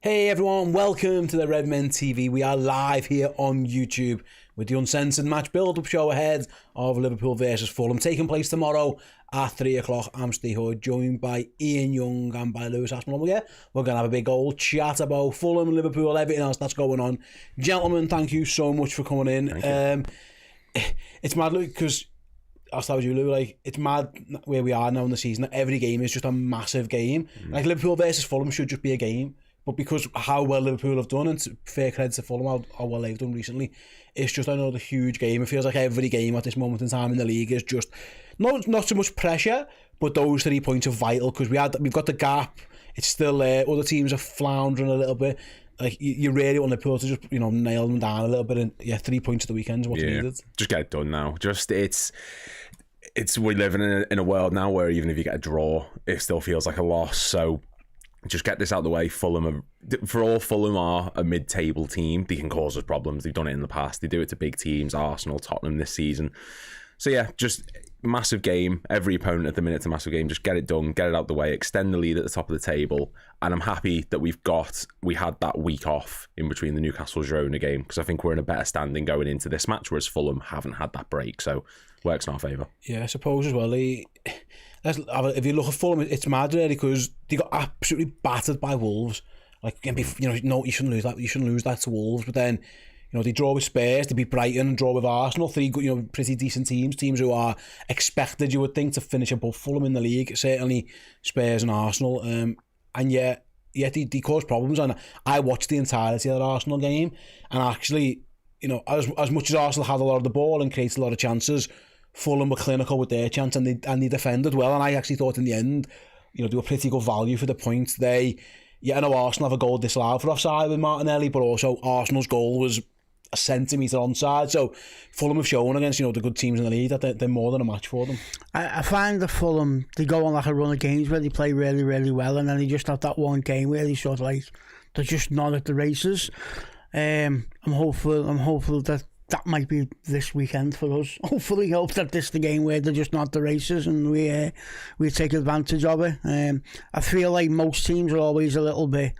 Hey everyone, welcome to the Redmen TV. We are live here on YouTube with the Uncensored match build-up show ahead of Liverpool versus Fulham, taking place tomorrow at 3 o'clock. I'm Steve Hood, joined by Ian Young and by Lewis Aspinall. We're going to have a big old chat about Fulham, Liverpool, everything else that's going on. Gentlemen, thank you so much for coming in. It's mad, because I'll start with you, Lou. Like, it's mad where we are now in the season. Every game is just a massive game. Like, Liverpool versus Fulham should just be a game. But because how well Liverpool have done, and fair credit to Fulham, how well they've done recently, it's just another huge game. It feels like every game at this moment in time in the league is just not so much pressure, but those 3 points are vital, because we've got the gap. It's still there. Other teams are floundering a little bit. Like, you really want Liverpool to just nail them down a little bit, and 3 points at the weekend is what's needed. Just get it done now. It's we live in a world now where even if you get a draw, it still feels like a loss. So just get this out of the way. Fulham are a mid-table team. They can cause us problems. They've done it in the past. They do it to big teams, Arsenal, Tottenham this season. So yeah, just massive game. Every opponent at the minute's a massive game. Just get it done, get it out the way, extend the lead at the top of the table. And I'm happy that we had that week off in between the Newcastle-Girona game, because I think we're in a better standing going into this match, whereas Fulham haven't had that break. So works in our favour. Yeah, I suppose as well. If you look at Fulham, it's mad really, because they got absolutely battered by Wolves. Like, you shouldn't lose that. You shouldn't lose that to Wolves. But then, they draw with Spurs, they beat Brighton, and draw with Arsenal. Three good, pretty decent teams who are expected, you would think, to finish above Fulham in the league. Certainly Spurs and Arsenal. And yet they cause problems. And I watched the entirety of that Arsenal game, and actually, as much as Arsenal had a lot of the ball and created a lot of chances, Fulham were clinical with their chance, and they defended well. And I actually thought in the end, they were pretty good value for the points. I know Arsenal have a goal disallowed for offside with Martinelli, but also Arsenal's goal was a centimetre onside. So Fulham have shown against the good teams in the league that they're more than a match for them. I find that Fulham, they go on like a run of games where they play really, really well, and then they just have that one game where they sort of like, they're just not at the races. I'm hopeful that might be this weekend for us. Hopefully, hope that this is the game where they're just not the races, and we take advantage of it. I feel like most teams are always a little bit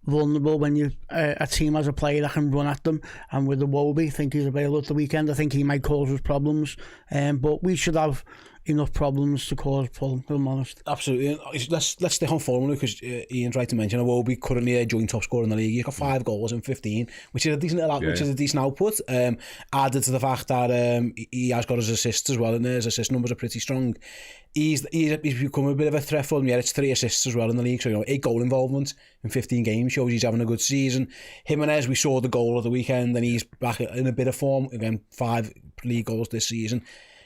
vulnerable when a team has a player that can run at them. And with the Iwobi, I think he's available at the weekend. I think he might cause us problems. But we should have enough problems to cause Fulham, to be honest. Absolutely. Let's stay on Fulham, because Ian's right to mention Iwobi currently a joint top scorer in the league. He's got 5 goals in 15, which is a decent output. Added to the fact that he has got his assists as well, and his assist numbers are pretty strong. He's become a bit of a threat for them. Yeah, it's 3 assists as well in the league. So 8 goal involvement in 15 games shows he's having a good season. Jimenez, we saw the goal of the weekend, and he's back in a bit of form again. 5 league goals this season.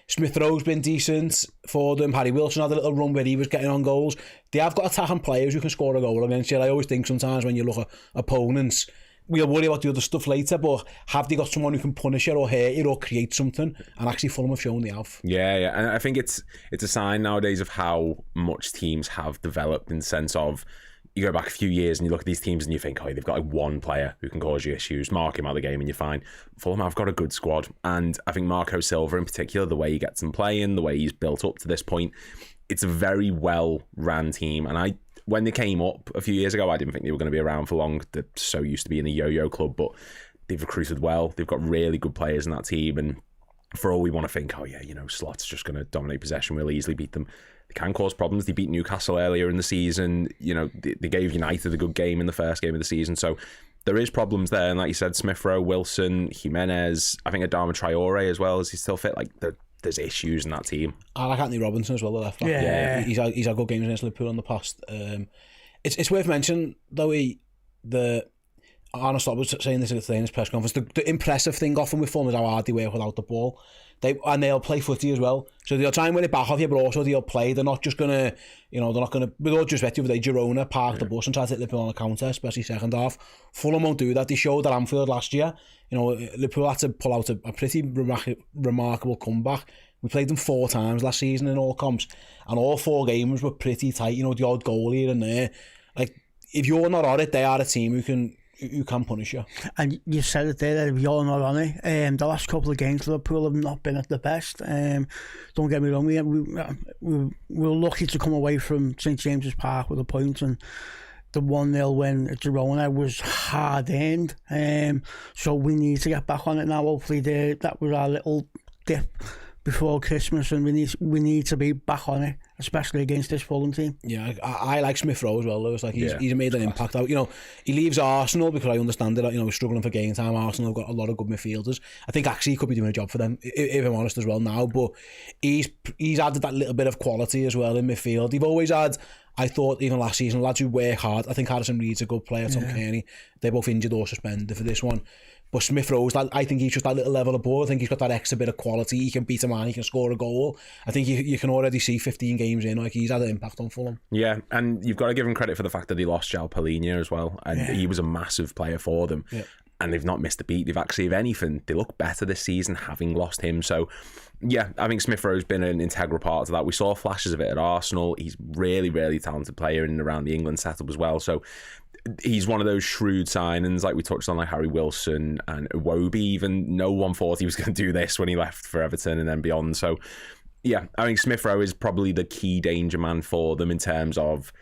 Smith Rowe's been decent for them. Harry Wilson had a little run where he was getting on goals. They have got attacking players who can score a goal against you. I always think sometimes when you look at opponents, we'll worry about the other stuff later, but have they got someone who can punish you or hurt you or create something? And actually Fulham have shown they have. Yeah, and I think it's a sign nowadays of how much teams have developed, in the sense of, you go back a few years and you look at these teams and you think, they've got like one player who can cause you issues, mark him out of the game and you're fine. Fulham have got a good squad, and I think Marco Silva in particular, the way he gets them playing, the way he's built up to this point, it's a very well-ran team. And when they came up a few years ago, I didn't think they were going to be around for long. They're so used to being a yo-yo club, but they've recruited well. They've got really good players in that team, and for all we want to think, Slot's just going to dominate possession, we'll easily beat them. They can cause problems. They beat Newcastle earlier in the season. They gave United a good game in the first game of the season. So there is problems there. And like you said, Smith Rowe, Wilson, Jimenez, I think Adama Traore as well, as he's still fit. Like, there's issues in that team. I like Anthony Robinson as well, the left back. Yeah. He's had good games against Liverpool in the past. It's worth mentioning, though, Arne Slot was saying this at the press conference, the impressive thing often with Fulham is how hard they work without the ball. They'll play footy as well. So they'll try and win it back off you, but also they'll play. They're not just going to, with all due respect, the Girona park the bus and try to hit Liverpool on a counter, especially second half. Fulham won't do that. They showed at Anfield last year. Liverpool had to pull out a pretty remarkable comeback. We played them 4 times last season in all comps, and all 4 games were pretty tight. The odd goal here and there. Like, if you're not on it, they are a team who can punish you. And you said it there, that you're not on it. The last couple of games, Liverpool have not been at the best. Don't get me wrong, we were lucky to come away from St James's Park with a point, and the 1-0 win at Girona was hard earned. So we need to get back on it now. Hopefully that was our little dip before Christmas, and we need to be back on it, especially against this Fulham team. Yeah, I like Smith Rowe as well, Lewis. Like he's made an impact out. He leaves Arsenal because I understand that he's struggling for game time. Arsenal have got a lot of good midfielders. I think actually he could be doing a job for them, if I'm honest as well now. But he's added that little bit of quality as well in midfield. They've always had, I thought, even last season, lads who work hard. I think Harrison Reed's a good player, Tom Kearney. They're both injured or suspended for this one. But Smith Rowe's, I think he's just that little level above. I think he's got that extra bit of quality. He can beat a man, he can score a goal. I think you can already see 15 games in, like he's had an impact on Fulham. Yeah, and you've got to give him credit for the fact that they lost João Palhinha as well. And he was a massive player for them. Yeah. And they've not missed a beat. They've actually, if anything, they look better this season having lost him. So, yeah, I think Smith Rowe's been an integral part of that. We saw flashes of it at Arsenal. He's really, really talented player in and around the England setup as well. So he's one of those shrewd signings, like we touched on, like Harry Wilson and Iwobi. Even no one thought he was going to do this when he left for Everton and then beyond. So, yeah, I think Smith Rowe is probably the key danger man for them in terms of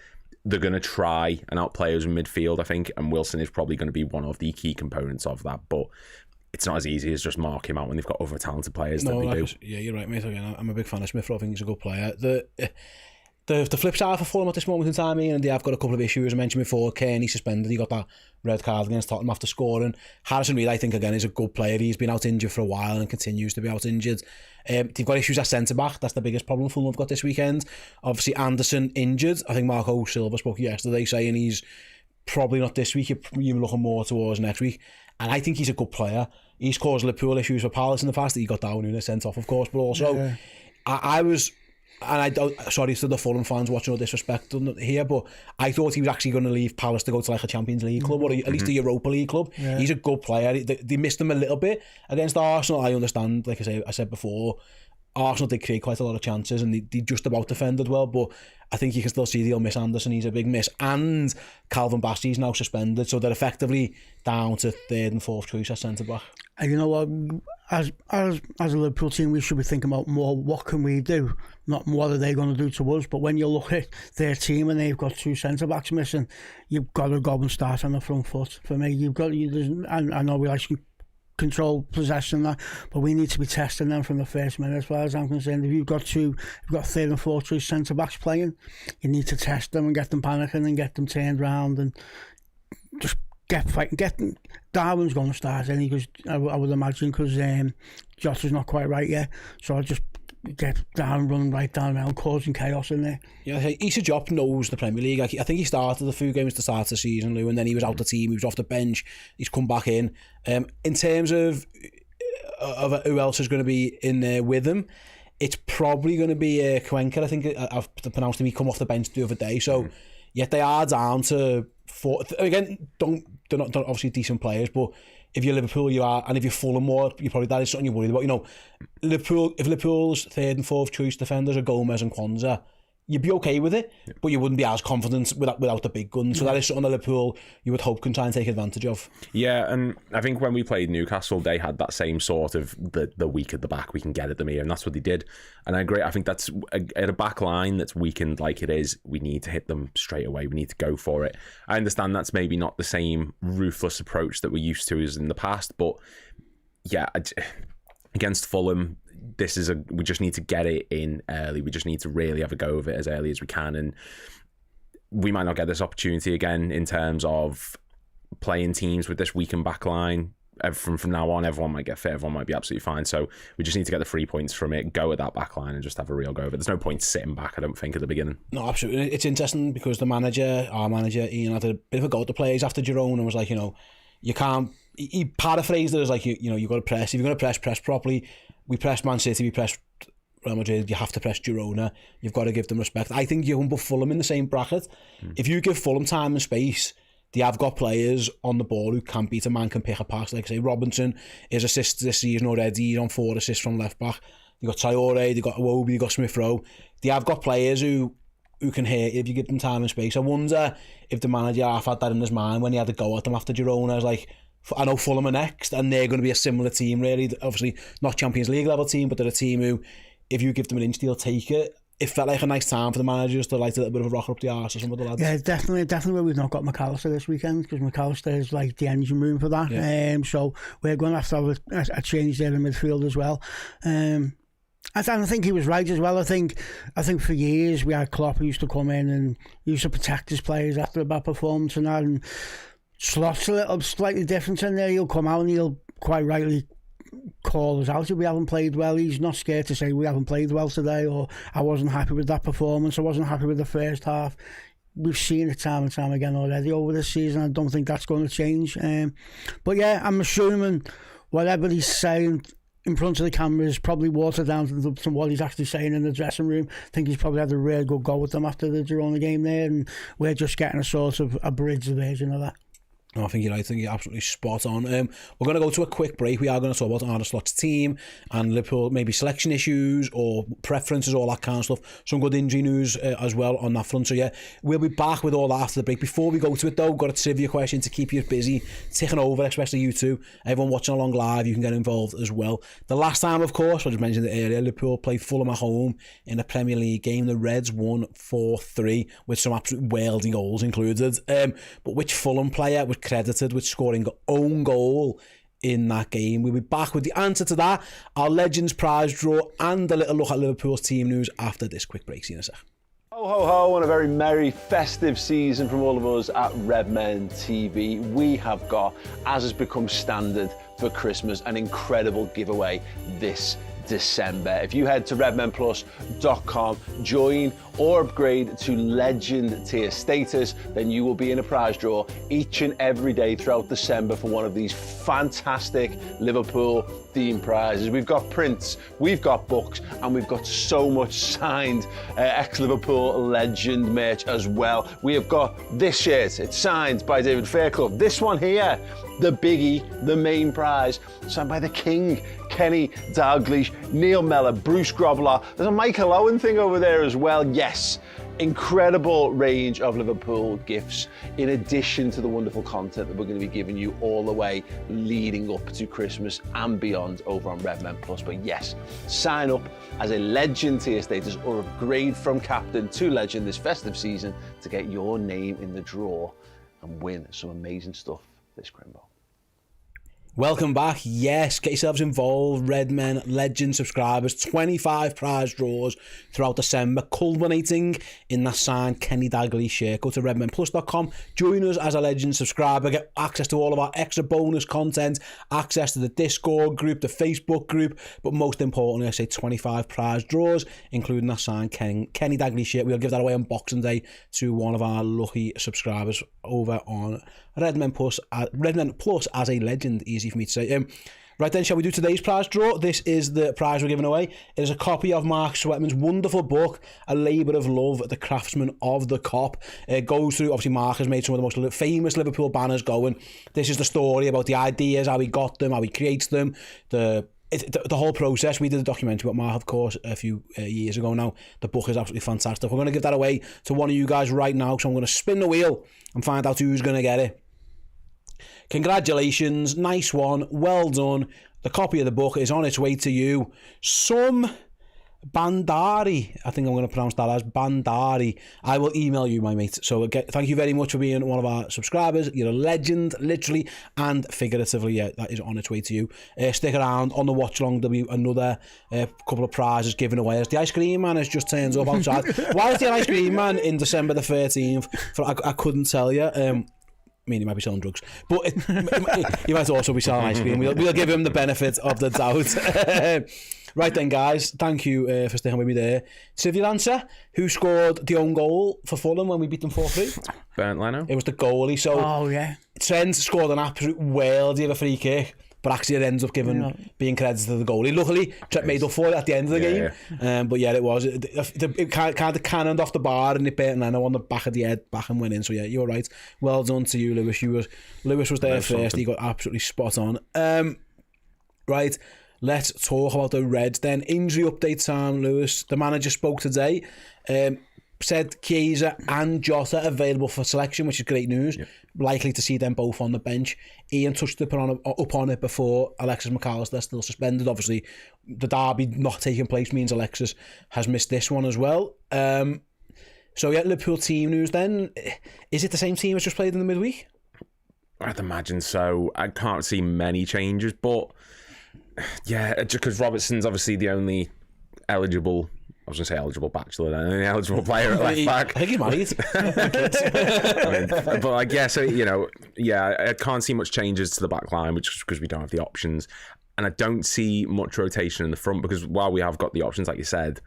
they're going to try and outplay us in midfield, I think, and Wilson is probably going to be one of the key components of that. But it's not as easy as just mark him out when they've got other talented players that they do. Yeah, you're right, mate. Again, I'm a big fan of Smith Rowe. I think he's a good player. The flip side for Fulham at this moment in time, and they have got a couple of issues. I mentioned before, Kearney suspended. He got that red card against Tottenham after scoring. Harrison Reed, I think, again, is a good player. He's been out injured for a while and continues to be out injured. They've got issues at centre-back. That's the biggest problem Fulham have got this weekend. Obviously, Anderson injured. I think Marco Silva spoke yesterday saying he's probably not this week. You're looking more towards next week. And I think he's a good player. He's caused Liverpool issues for Palace in the past that he got down and sent off, of course. But also, I was... And I don't, sorry to the Fulham fans watching, no disrespect here, but I thought he was actually going to leave Palace to go to like a Champions League club or at least a Europa League club. Yeah. He's a good player. They missed him a little bit against Arsenal. I understand, like I said before, Arsenal did create quite a lot of chances and they just about defended well, but I think you can still see they'll miss Anderson. He's a big miss. And Calvin Bassey's now suspended, so they're effectively down to third and fourth choice as centre-back. And you know what, as a Liverpool team, we should be thinking about more, what can we do? Not what are they going to do to us, but when you look at their team and they've got two centre-backs missing, you've got to go and start on the front foot. For me, I know we like to control possession, but we need to be testing them from the first minute as far as I'm concerned. If you've got third and fourth choice centre-backs playing, you need to test them and get them panicking and get them turned round and just get fighting. Darwin's going to start, and because I would imagine, because Jota's not quite right yet, so I'll just get Darwin running right down around, causing chaos in there. Yeah, Issa Diop knows the Premier League. I think he started a few games to start the season, Lou, and then he was out the team. He was off the bench. He's come back in. In terms of who else is going to be in there with him, it's probably going to be Cuenca. I think I've pronounced him. He come off the bench the other day, so yet they are down to four. Again, they're not obviously decent players, but if you're Liverpool, you are, and if you're Fulham more, you probably, that is something you're worried about. If Liverpool's third and fourth choice defenders are Gomez and Kwanzaa, you'd be okay with it, but you wouldn't be as confident without the big guns. So that is something that Liverpool, you would hope, can try and take advantage of. Yeah, and I think when we played Newcastle, they had that same sort of the weak at the back, we can get at them here, and that's what they did. And I agree. I think that's at a back line that's weakened like it is, we need to hit them straight away. We need to go for it. I understand that's maybe not the same ruthless approach that we're used to as in the past, but yeah, against Fulham, we just need to get it in early. We just need to really have a go of it as early as we can, and we might not get this opportunity again in terms of playing teams with this weakened back line. From now on, everyone might get fit, everyone might be absolutely fine, so we just need to get the 3 points from it, go at that back line and just have a real go of it. There's no point sitting back, I don't think, at the beginning. No, absolutely. It's interesting because our manager Ian, had a bit of a go at the players after Girona and was like, you can't, he paraphrased it as like, you've got to press. If you're going to press properly. We pressed Man City, we pressed Real Madrid, you have to press Girona. You've got to give them respect. I think you can put Fulham in the same bracket. If you give Fulham time and space, they have got players on the ball who can beat a man, can pick a pass. Like I say, Robinson is assists this season already. He's on 4 assists from left back. They got Traore, they got Iwobi, they got Smith Rowe. They have got players who can hit if you give them time and space. I wonder if the manager half had that in his mind when he had to go at them after Girona. I was like, I know Fulham are next, and they're going to be a similar team, really. Obviously, not Champions League level team, but they're a team who, if you give them an inch, they'll take it. it felt like a nice time for the managers to like a little bit of a rocker up the arse or some of the lads. Yeah, definitely where we've not got McAllister this weekend, because McAllister is like the engine room for that. Yeah. So we're going to have a change there in midfield as well. I think he was right as well. I think for years we had Klopp who used to come in and used to protect his players after a bad performance and that. And Slot's a little slightly different in there. He'll come out and he'll quite rightly call us out if we haven't played well. He's not scared to say we haven't played well today, or I wasn't happy with that performance, I wasn't happy with the first half. We've seen it time and time again already over this season. I don't think that's going to change. But yeah, I'm assuming whatever he's saying in front of the camera is probably watered down to what he's actually saying in the dressing room. I think he's probably had a really good go with them after the Girona game there, and we're just getting a sort of abridged version of that. I think you're right. I think you're absolutely spot on. We're going to go to a quick break. We are going to talk about Arne Slot's team and Liverpool, maybe selection issues or preferences, all that kind of stuff. Some good injury news as well on that front. So yeah, we'll be back with all that after the break. Before we go to it though, got a trivia question to keep you busy, ticking over, especially you two. Everyone watching along live, you can get involved as well. The last time, of course, I just mentioned it earlier, Liverpool played Fulham at home in a Premier League game. The Reds won 4-3 with some absolute worldy goals included. But which Fulham player was credited with scoring an own goal in that game? We'll be back with the answer to that, our Legends prize draw, and a little look at Liverpool's team news after this quick break. See you in a sec. Ho ho ho, and a very merry festive season from all of us at Redmen TV. We have got, as has become standard for Christmas, an incredible giveaway this December. If you head to redmenplus.com, join or upgrade to Legend tier status, then you will be in a prize draw each and every day throughout December for one of these fantastic Liverpool themed prizes. We've got prints, we've got books, and we've got so much signed ex-Liverpool Legend merch as well. We have got this shirt, it's signed by David Fairclough. This one here, the biggie, the main prize, signed by the King, Kenny Dalglish, Neil Mellor, Bruce Grobbelaar. There's a Michael Owen thing over there as well. Yes, incredible range of Liverpool gifts, in addition to the wonderful content that we're going to be giving you all the way leading up to Christmas and beyond over on Redmen Plus. But yes, sign up as a Legend tier status or upgrade from Captain to Legend this festive season to get your name in the draw and win some amazing stuff this Crimbo. Welcome back. Yes, get yourselves involved. Redmen Legend subscribers, 25 prize draws throughout December, culminating in that signed Kenny Dalglish shirt. Go to redmenplus.com, join us as a Legend subscriber, get access to all of our extra bonus content, access to the Discord group, the Facebook group, but most importantly, I say 25 prize draws, including that signed Kenny Dalglish shirt. We'll give that away on Boxing Day to one of our lucky subscribers over on Redmen Plus as a Legend. Easy for me to say. Right then, shall we do today's prize draw? This is the prize we're giving away. It is a copy of Mark Sweatman's wonderful book, A Labour of Love, The Craftsman of the Kop. It goes through, obviously Mark has made some of the most famous Liverpool banners going. This is the story about the ideas, how he got them, how he creates them, the whole process. We did a documentary about Mark, of course, a few years ago now. The book is absolutely fantastic. We're going to give that away to one of you guys right now, so I'm going to spin the wheel and find out who's going to get it. Congratulations, nice one, well done. The copy of the book is on its way to you. Some Bandari, I think I'm going to pronounce that as Bandari. I will email you, my mate. So thank you very much for being one of our subscribers. You're a legend, literally and figuratively. Yeah, that is on its way to you. Stick around on the watch along. There'll be another couple of prizes given away as the ice cream man has just turned up outside. Why is the ice cream man in December the 13th? I couldn't tell you. I mean, he might be selling drugs, but he might also be selling ice cream. We'll give him the benefit of the doubt. Right then, guys, thank you for sticking with me there. Trivia answer: who scored the own goal for Fulham when we beat them 4-3? Bernd Leno. It was the goalie. So, Trent scored an absolute worldie of a free kick, but actually it ends up being credited to the goalie. Luckily, Trent made up for it at the end of the game. Yeah. But yeah, it was. It kind of cannoned off the bar and it bit Leno on the back of the head, back and went in. So yeah, you're right. Well done to you, Lewis. Lewis was there first. He got absolutely spot on. Right, let's talk about the Reds then. Injury update time, Lewis. The manager spoke today. said Chiesa and Jota available for selection, which is great news. Yeah. Likely to see them both on the bench. Ian touched upon it before. Alexis McAllister still suspended. Obviously, the derby not taking place means Alexis has missed this one as well. So yeah, Liverpool team news then. Is it the same team as just played in the midweek? I'd imagine so. I can't see many changes, but yeah, just because Robertson's obviously the only eligible... I was going to say eligible bachelor, then only eligible player at left back. I think he's married. But like, yeah, so, you know, yeah, I can't see much changes to the back line, which is because we don't have the options. And I don't see much rotation in the front because while we have got the options, like you said,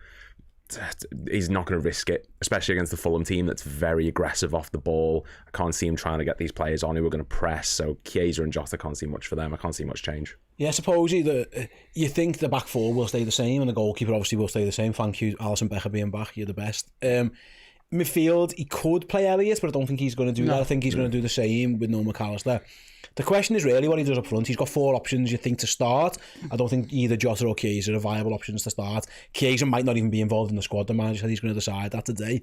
he's not going to risk it, especially against the Fulham team that's very aggressive off the ball. I can't see him trying to get these players on who are going to press. So Chiesa and Jota, I can't see much for them. I can't see much change. Yeah, supposedly you think the back four will stay the same and the goalkeeper obviously will stay the same. Thank you, Alisson Becker, being back. You're the best. Midfield, he could play Elliott, but I don't think he's going to do that. I think he's going to do the same with no McAllister. The question is really what he does up front. He's got 4 options, you think, to start. I don't think either Jota or Chiesa are viable options to start. Chiesa might not even be involved in the squad. The manager said he's going to decide that today.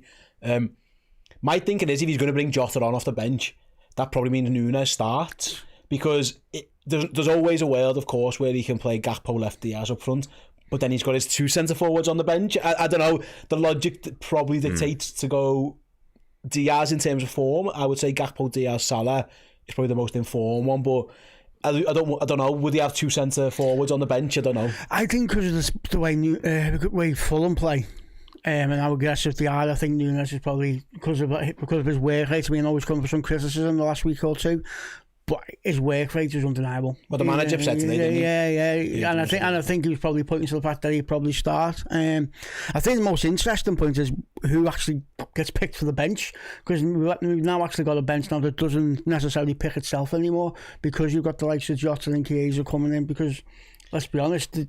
My thinking is if he's going to bring Jota on off the bench, that probably means Núñez starts. Because there's always a world, of course, where he can play Gakpo left, Diaz up front. But then he's got his 2 centre-forwards on the bench. I don't know. The logic probably dictates to go Diaz in terms of form. I would say Gakpo, Diaz, Salah is probably the most informed one, but I don't know. Would he have 2 centre forwards on the bench? I don't know. I think because of the way Fulham play and how aggressive they are, I think Núñez is probably because of his work rate. I mean, always come for some criticism the last week or two, but his work rate is undeniable. But the manager said today, didn't he? Yeah. And I think he was probably pointing to the fact that he'd probably start. I think the most interesting point is who actually gets picked for the bench, because we've now actually got a bench now that doesn't necessarily pick itself anymore, because you've got the likes of Jota and Chiesa coming in. Because let's be honest,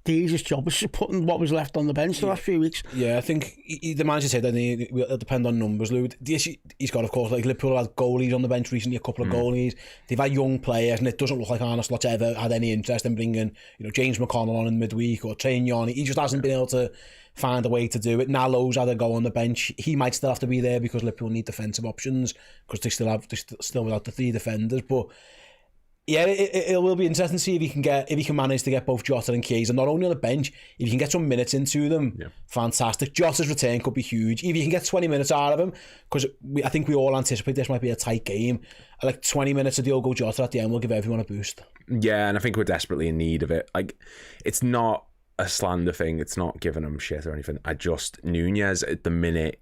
the easiest job was putting what was left on the bench the last few weeks. Yeah, I think the manager said that it'll depend on numbers, Lou. The issue he's got, of course, like Liverpool had goalies on the bench recently, a couple of goalies. They've had young players, and it doesn't look like Arne Slot's ever had any interest in bringing, James McConnell on in midweek or Train Yarn. He just hasn't been able to find a way to do it. Nalo's had a go on the bench. He might still have to be there because Liverpool need defensive options because they still without the 3 defenders, but. Yeah, it will be interesting to see if he can manage to get both Jota and Chiesa not only on the bench. If you can get some minutes into them, fantastic. Jota's return could be huge. If you can get 20 minutes out of him, because I think we all anticipate this might be a tight game. Like 20 minutes of Diogo Jota at the end will give everyone a boost. Yeah, and I think we're desperately in need of it. Like, it's not a slander thing. It's not giving him shit or anything. Núñez at the minute.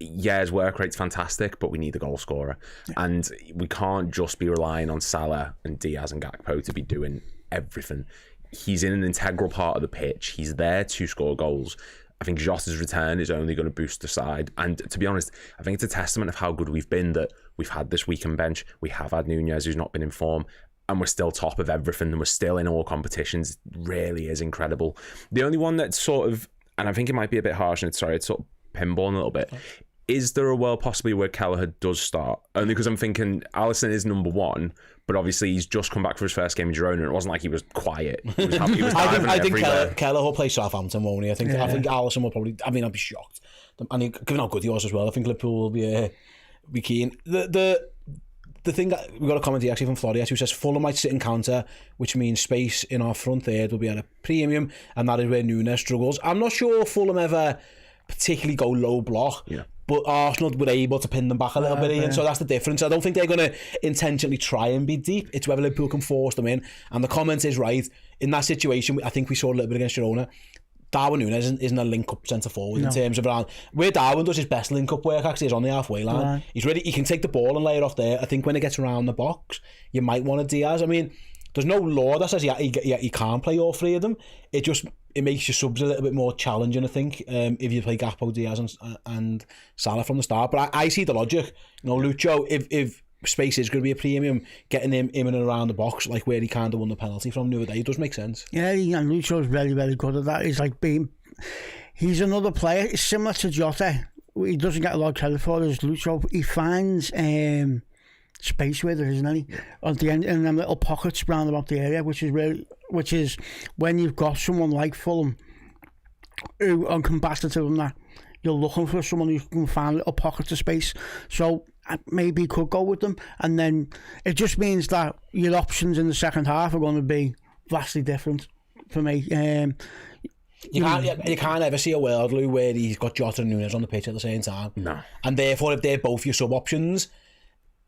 Yeah, his work rate's fantastic, but we need a goal scorer. Yeah. And we can't just be relying on Salah and Diaz and Gakpo to be doing everything. He's in an integral part of the pitch. He's there to score goals. I think Jota's return is only going to boost the side. And to be honest, I think it's a testament of how good we've been that we've had this weekend bench. We have had Núñez, who's not been in form, and we're still top of everything, and we're still in all competitions. It really is incredible. The only one that's sort of, and I think it might be a bit harsh, and it's sort of pinballing a little bit, is there a world possibly where Kelleher does start? Only because I'm thinking Alisson is number 1, but obviously he's just come back for his first game in Girona, and it wasn't like he was quiet. He was happy. He was I think Kelleher will play Southampton, won't he? I think Alisson will probably. I mean, I'd be shocked. And given how good he was as well, I think Liverpool will be keen. The thing that we got a comment here actually from Florian, who says Fulham might sit and counter, which means space in our front third will be at a premium, and that is where Núñez struggles. I'm not sure Fulham ever particularly go low block. Yeah. But Arsenal were able to pin them back a little bit, and so that's the difference. I don't think they're going to intentionally try and be deep. It's whether Liverpool can force them in. And the comment is right. In that situation, I think we saw a little bit against Girona. Darwin Núñez isn't a link-up centre-forward in terms of around. Where Darwin does his best link-up work actually is on the halfway line. Right. He's ready. He can take the ball and lay it off there. I think when it gets around the box, you might want a Diaz. I mean, there's no law that says he can't play all 3 of them. It makes your subs a little bit more challenging, I think, if you play Gakpo, Diaz and Salah from the start. But I see the logic. Lucho, if space is going to be a premium, getting him in and around the box, like where he kind of won the penalty from the other day, it does make sense. Yeah, and Lucho's very, very good at that. He's another player. It's similar to Jota. He doesn't get a lot of credit for it as Lucho. He finds space with it, isn't he? At the end, in them little pockets round about the area, which is when you've got someone like Fulham who are combative in that. you're looking for someone who can find a pocket of space. So maybe you could go with them, and then it just means that your options in the second half are going to be vastly different for me. You can't ever see a world, Lou, where he's got Jota and Núñez on the pitch at the same time. No. And therefore, if they're both your sub options,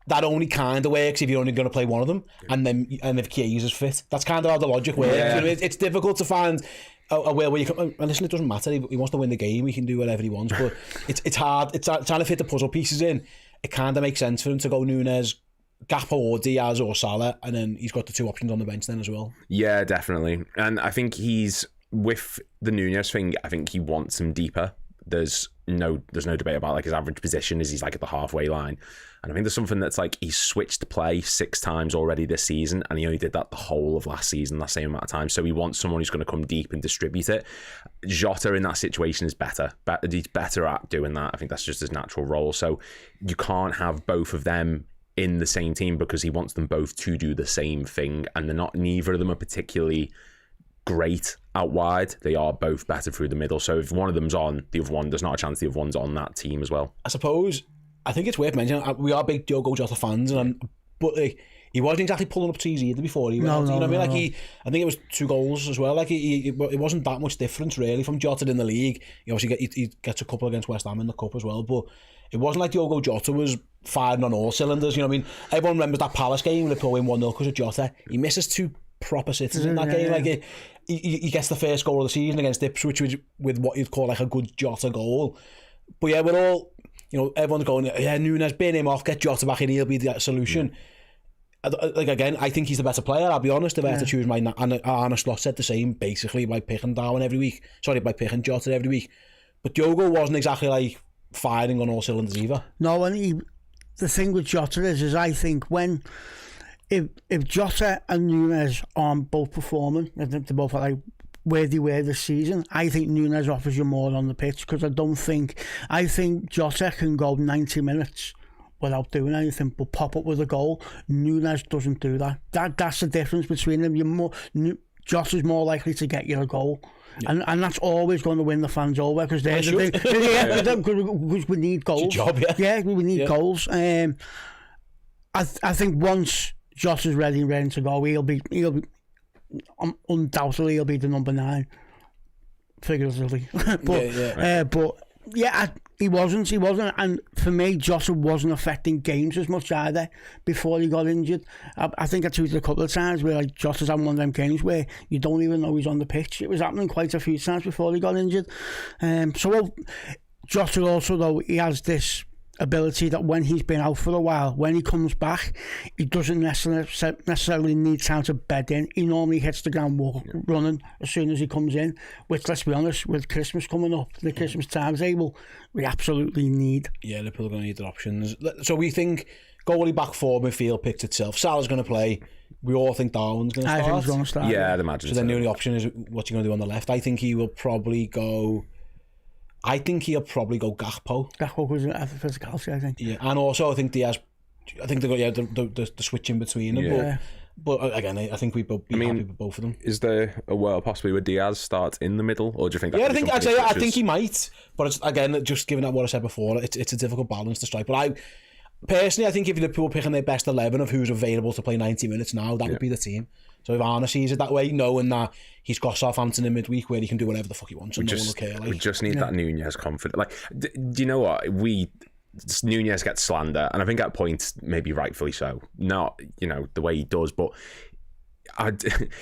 that only kind of works if you're only going to play one of them, and if Chiesa is fit. That's kind of how the logic works. Yeah. You know, it's difficult to find a way where you can. And listen, it doesn't matter. He wants to win the game. He can do whatever he wants. But it's hard. It's trying to fit the puzzle pieces in. It kind of makes sense for him to go Núñez, Gakpo or Diaz or Salah, and then he's got the two options on the bench then as well. Yeah, definitely. And I think he's, with the Núñez thing, I think he wants him deeper. There's no debate about, like, his average position is he's like at the halfway line. And I think there's something that's like, he's switched play 6 times already this season, and he only did that the whole of last season, that same amount of time. So he wants someone who's going to come deep and distribute it. Jota in that situation is better. He's better at doing that. I think that's just his natural role. So you can't have both of them in the same team, because he wants them both to do the same thing, and neither of them are particularly great out wide. They are both better through the middle. So if one of them's on, the other one, there's not a chance the other one's on that team as well. I suppose, I think it's worth mentioning, we are big Diogo Jota fans, but like, he wasn't exactly pulling up trees either before he went out. You know what I mean? Like, I think it was 2 goals as well. Like, it wasn't that much difference really from Jota in the league. He obviously he gets a couple against West Ham in the cup as well, but it wasn't like Diogo Jota was firing on all cylinders. You know what I mean? Everyone remembers that Palace game, Liverpool win 1-0 because of Jota. He misses 2 proper sitters in that game. Like, he gets the first goal of the season against Ipswich with what you'd call like a good Jota goal. But yeah, we're all, you know, everyone's going, yeah, Núñez, bin him off, get Jota back in, he'll be the solution. Like, again, I think he's the better player, I'll be honest, if I have to choose and Arne Slot said the same basically by picking by picking Jota every week. But Diogo wasn't exactly like firing on all cylinders either. No, and the thing with Jota is I think if Jota and Núñez aren't both performing, I think they're both like where they were this season, I think Núñez offers you more on the pitch, because I think Jota can go 90 minutes without doing anything but pop up with a goal. Núñez doesn't do that. That's the difference between them. Jota's more likely to get you a goal. Yeah. And that's always going to win the fans over, because we need goals. It's your job, yeah, we need goals. I think once Josh is ready to go, he'll be undoubtedly he'll be the number 9, figuratively. But he wasn't, and for me, Jota wasn't affecting games as much either before he got injured. I think I tweeted a couple of times where like Jota's having one of them games where you don't even know he's on the pitch. It was happening quite a few times before he got injured. Jota also, though, he has this ability that when he's been out for a while, when he comes back, he doesn't necessarily need time to bed in. He normally hits the ground running as soon as he comes in, which, let's be honest, with Christmas coming up, the Christmas timetable, we absolutely need. Yeah, Liverpool are going to need their options. So we think goalie back 4 midfield picks itself. Salah's going to play. We all think Darwin's going to start. I think he's going to start. Yeah, I'd imagine so. Then the only option is what's he going to do on the left. I think he will probably go... Gakpo. Gakpo was at the physicality, I think. Yeah, and also I think Diaz. I think they got the switch in between them. Yeah. But again, I think we'd be happy with both of them. Is there a world possibly where Diaz starts in the middle, or do you think? I think he might. But it's, again, just given that what I said before, it's a difficult balance to strike. But I think if Liverpool picking their best 11 of who's available to play 90 minutes now, that would be the team. So if Arne sees it that way, knowing that he's got Southampton in midweek where he can do whatever the fuck he wants and no one will care. We just need that Núñez confidence. Like, do you know what? Núñez gets slander, and I think at points, maybe rightfully so. Not, the way he does, but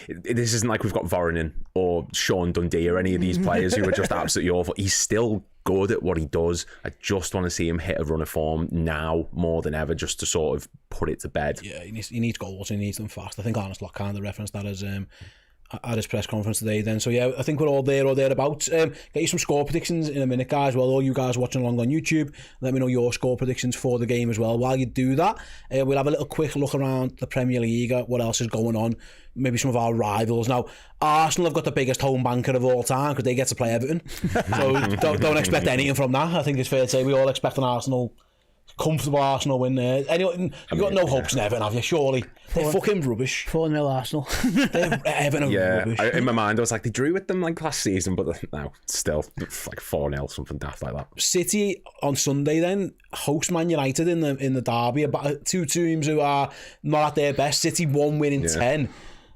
this isn't like we've got Voronin or Sean Dundee or any of these players who are just absolutely awful. He's still good at what he does. I just want to see him hit a run of form now more than ever, just to sort of put it to bed. Yeah, he needs goals and he needs them fast. I think Arne Slot kind of referenced that as at his press conference today then. So yeah, I think we're all there or thereabouts. Get you some score predictions in a minute, guys. Well, all you guys watching along on YouTube, let me know your score predictions for the game as well. While you do that, we'll have a little quick look around the Premier League at what else is going on, maybe some of our rivals. Now, Arsenal have got the biggest home banker of all time because they get to play Everton. So don't expect anything from that. I think it's fair to say we all expect an Arsenal Comfortable Arsenal win there. Anyway, you've got no hopes in Everton, have you? Surely. They're fucking rubbish. 4-0 Arsenal. Everton are rubbish. In my mind, I was like, they drew with them like last season, but no, still, it's like 4-0, something daft like that. City on Sunday then host Man United in the derby. About two teams who are not at their best. City 1 win in 10.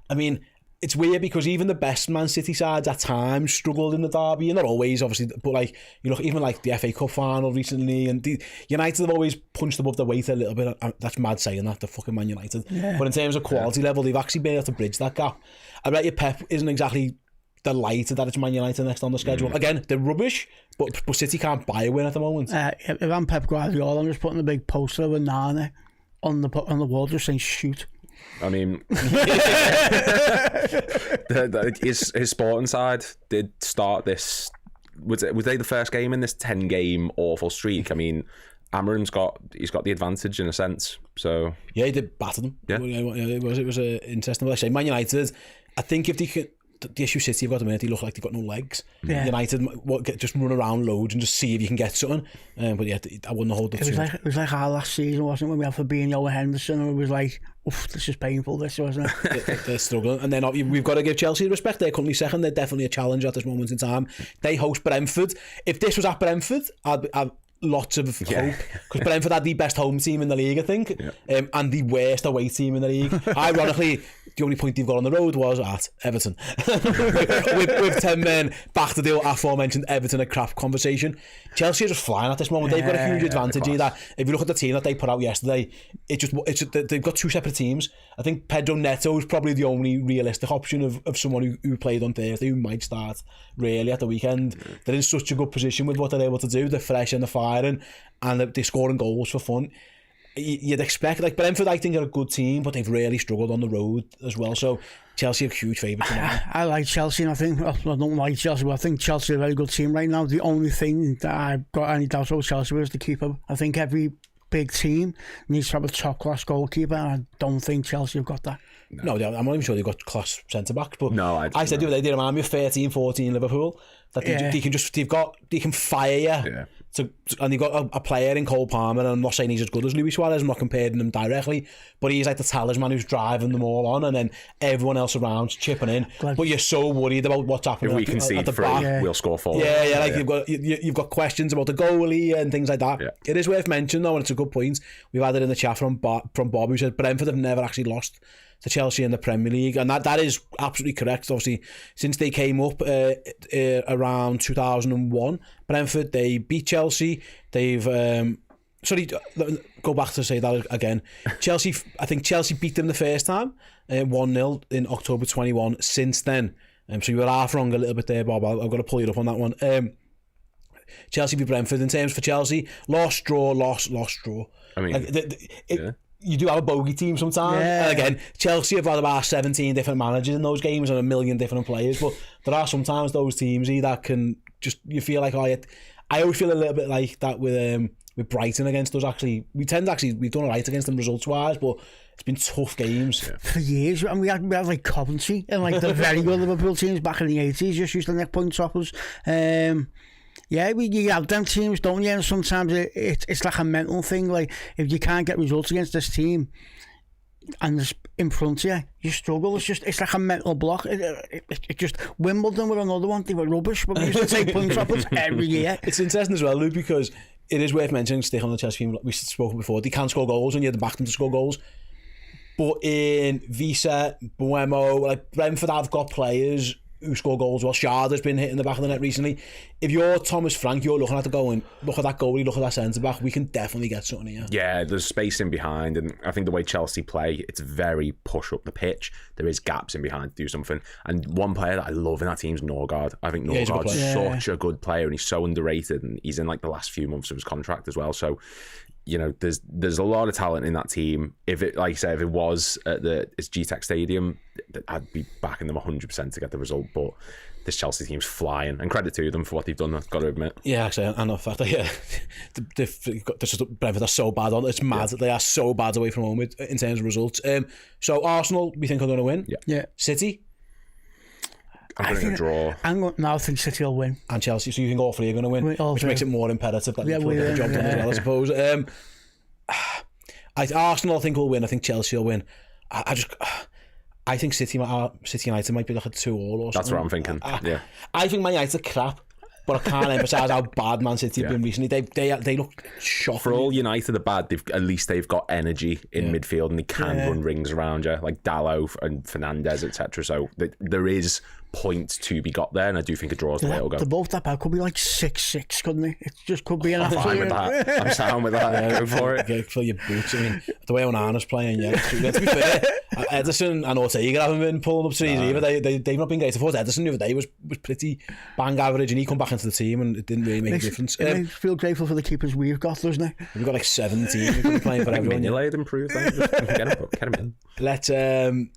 I mean, it's weird because even the best Man City sides at times struggled in the derby. Not always, obviously, but like you look, even like the FA Cup final recently, and the United have always punched above their weight a little bit. That's mad saying that, the fucking Man United. Yeah. But in terms of quality level, they've actually been able to bridge that gap. I bet you Pep isn't exactly delighted that it's Man United next on the schedule. Again, they're rubbish, but City can't buy a win at the moment. If I'm Pep Guardiola, I'm just putting a big poster of Nana on the wall, just saying shoot. I mean, his sporting side did start this. Was they the first game in this 10-game awful streak? I mean, Amarim's got the advantage in a sense. So yeah, he did batter them. Yeah, it was interesting. Like I say, Man United, I think if they could. The issue City have got a minute, they look like they've got no legs. Yeah. United just run around loads and just see if you can get something. But yeah, I wouldn't hold up. It was like our last season, wasn't it, when we had Fabinho and Henderson, and it was like, oof, this is painful, this, wasn't it? They're struggling. And then we've got to give Chelsea respect. They're currently second. They're definitely a challenge at this moment in time. They host Brentford. If this was at Brentford, I'd lots of hope, because Brentford had the best home team in the league, I think, and the worst away team in the league. Ironically, the only point they've got on the road was at Everton. with 10 men back to the aforementioned Everton a crap conversation. Chelsea are just flying at this moment. They've got a huge advantage either. If you look at the team that they put out yesterday, they've got two separate teams. I think Pedro Neto is probably the only realistic option of someone who played on Thursday, who might start really at the weekend. They're in such a good position with what they're able to do. They're fresh and they're firing, and they're scoring goals for fun. You'd expect, like Brentford, I think are a good team, but they've really struggled on the road as well. So Chelsea are huge favourites. I like Chelsea, and I don't like Chelsea, but I think Chelsea are a very good team right now. The only thing that I've got any doubt about Chelsea is the keeper. I think every big team needs to have a top class goalkeeper, and I don't think Chelsea have got that. No, I'm not even sure they've got class centre backs, but no, I said the other day they remind me of 13-14 Liverpool. That they can fire you. Yeah. And they've got a player in Cole Palmer, and I'm not saying he's as good as Luis Suarez, I'm not comparing them directly, but he's like the talisman who's driving them all on, and then everyone else around's chipping in. But you're so worried about what's happening if we can see three, we'll score 4. You've got questions about the goalie and things like that. It is worth mentioning though, and it's a good point, we've had it in the chat from Bob, who said Brentford have never actually lost to Chelsea in the Premier League, and that is absolutely correct. Obviously, since they came up around 2001, Brentford, they beat Chelsea. They've go back to say that again. Chelsea, I think Chelsea beat them the first time 1-0 in October 21. Since then, so you were half wrong a little bit there, Bob. I've got to pull you up on that one. Chelsea beat Brentford. In terms for Chelsea, lost draw. I mean, you do have a bogey team sometimes. And again, Chelsea have had about 17 different managers in those games and a million different players, but there are sometimes those teams that can just, you feel like, I always feel a little bit like that with Brighton against us. Actually, we've done all right against them results wise, but it's been tough games for years. And we had like Coventry and like the very good Liverpool teams back in the 80s just used to neck point toppers. You have them teams, don't you? And sometimes it's like a mental thing. Like, if you can't get results against this team and it's in front of you, you struggle. It's like a mental block. It just, Wimbledon were another one. They were rubbish, but we used to take point droppers every year. It's interesting as well, Luke, because it is worth mentioning, stick on the Chelsea team, we've spoken before, they can score goals and you have to back them to score goals. But in Visa, Buemo, like Brentford have got players who score goals. Well, Sharda's been hitting the back of the net recently. If you're Thomas Frank, you're looking at the goal and look at that goalie, look at that centre back, we can definitely get something here. Yeah, there's space in behind, and I think the way Chelsea play, it's very push up the pitch. There is gaps in behind to do something. And one player that I love in that team is Norgard. I think Norgard's such a good player, and he's so underrated, and he's in like the last few months of his contract as well. So, you know, there's a lot of talent in that team. If it, like I said, if it was at it's GTEC Stadium, I'd be backing them 100% to get the result. But this Chelsea team's flying, and credit to them for what they've done. I've got to admit. Yeah, actually, and the fact that Brentford are so bad on it. It's mad that they are so bad away from home in terms of results. So Arsenal, we think are going to win. Yeah. City. I'm going to draw. I think City will win. And Chelsea, so you think all three are going to win, which makes it more imperative that they get a job done as well, I suppose. Arsenal I think will win. I think Chelsea will win. I think City United might be like a 2-2 or something. That's what I'm thinking. Yeah. I think Man United are crap, but I can't emphasise how bad Man City have been recently. They look shocking. For all United are bad, at least they've got energy in midfield and they can run rings around you, like Dalot and Fernandes, etc. So there is points to be got there, and I do think a draw is the way it'll go. They're both that bad. Could be like 6-6, couldn't they? It just could be an I'm fine with that. I'm sound with that. Go for it. Fill your boots. I mean, the way Onana's playing, to be fair, Ederson and Ortega haven't been pulling up trees either. They've not been great. I thought Ederson the other day was pretty bang average, and he come back into the team and it didn't really make a difference. It makes feel grateful for the keepers we've got, doesn't it? We've got like 17. We've been playing for everyone. Mignolet improved. Get him in.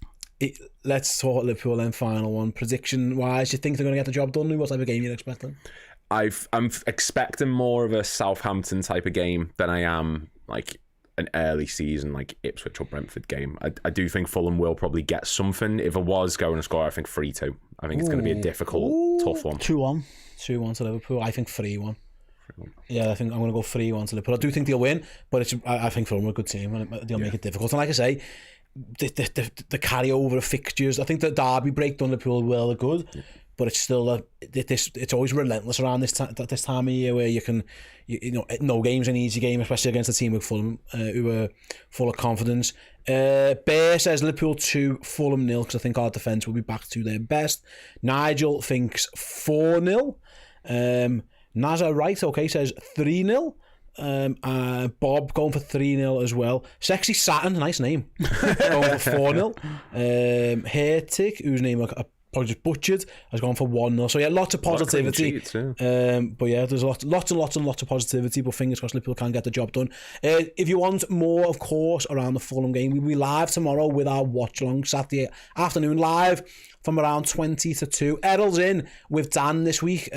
Let's talk Liverpool then. Final one. Prediction wise, you think they're going to get the job done? What type of game you're expecting? I'm expecting more of a Southampton type of game than I am like an early season like Ipswich or Brentford game. I do think Fulham will probably get something. If I was going to score, I think 3-2. I think it's going to be a difficult, tough one. 2-1. 2-1 to Liverpool. I think 3-1. Yeah, I think I'm going to go 3-1 to Liverpool. I do think they'll win, but I think Fulham are a good team and they'll make it difficult. And like I say, the carryover of fixtures, I think the Derby break done Liverpool well are good, but it's still it's always relentless around this time of year where you know no game's an easy game, especially against a team with Fulham who are full of confidence. Bear says Liverpool 2, Fulham 0 because I think our defence will be back to their best. Nigel thinks 4-0. Nazar Wright says 3-0. Bob going for 3-0 as well. Sexy Saturn, nice name, going for 4-0. Hertic, whose name I probably just butchered, has gone for 1-0. So yeah, lots of positivity. But yeah, there's lots of positivity, but fingers crossed Liverpool can get the job done. If you want more, of course, around the Fulham game, we'll be live tomorrow with our watch along Saturday afternoon live from around 20 to 2. Errol's in with Dan this week,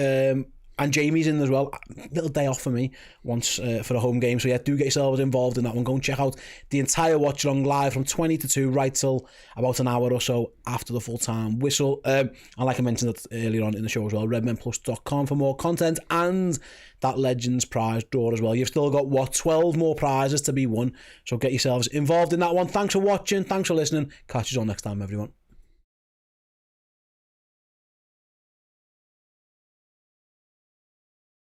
and Jamie's in as well. Little day off for me once for a home game. So yeah, do get yourselves involved in that one. Go and check out the entire watch along live from 20 to 2 right till about an hour or so after the full time whistle. And like I mentioned it earlier on in the show as well, redmenplus.com for more content and that Legends prize draw as well. You've still got 12 more prizes to be won. So get yourselves involved in that one. Thanks for watching. Thanks for listening. Catch you all next time, everyone.